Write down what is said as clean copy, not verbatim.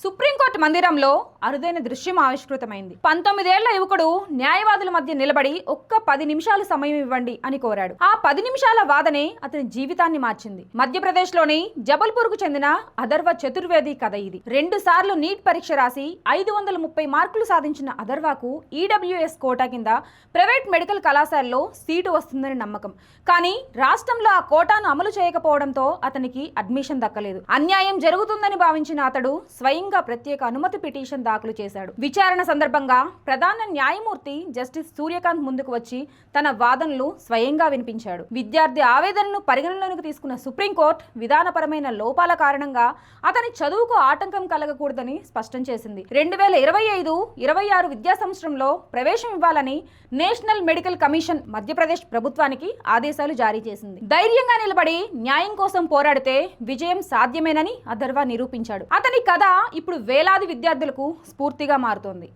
Supreme court మందిరంలో అరుదైన దృశ్యం ఆవిష్కృతమైంది. 19 ఏళ్ల యువకుడు న్యాయవాదుల మధ్య నిలబడి ఒక్క 10 నిమిషాలు సమయం ఇవ్వండి అని కోరాడు. ఆ 10 నిమిషాల వాదనే అతని జీవితాన్ని మార్చింది. మధ్యప్రదేశ్లోని జబల్పూర్ కు చెందిన అథర్వ చతుర్వేది కథ ఇది. 2 సార్లు నీట్ పరీక్ష రాసి 530 మార్కులు సాధించిన అథర్వకు ఈడబ్ల్యూఎస్ కోటా కింద ప్రైవేట్ మెడికల్ కళాశాలలో సీటు వస్తుందని నమ్మకం. కానీ రాష్ట్రంలో ఆ కోటాను అమలు చేయకపోవడంతో అతనికి అడ్మిషన్ దక్కలేదు. అన్యాయం జరుగుతుందని భావించిన అతడు స్వయంగా ప్రత్యేక అనుమతి పిటిషన్ దాఖలు చేశాడు. విచారణ సందర్భంగా ప్రధాన న్యాయమూర్తి జస్టిస్ సూర్యకాంత్ ముందుకు వచ్చి తన వాదనలు స్వయంగా వినిపించాడు. విద్యార్థి ఆవేదనను పరిగణలోకి తీసుకున్న సుప్రీంకోర్టు విధానపరమైన లోపాల కారణంగా అతని చదువుకు ఆటంకం కలగకూడదని స్పష్టం చేసింది. 2025-26 విద్యా సంవత్సరంలో ప్రవేశం ఇవ్వాలని నేషనల్ మెడికల్ కమిషన్ మధ్యప్రదేశ్ ప్రభుత్వానికి ఆదేశాలు జారీ చేసింది. ధైర్యంగా నిలబడి న్యాయం కోసం పోరాడితే విజయం సాధ్యమేనని అథర్వ నిరూపించాడు. అతని కథ ఇప్పుడు వేలాది విద్యార్థులకు స్ఫూర్తిగా మారుతోంది.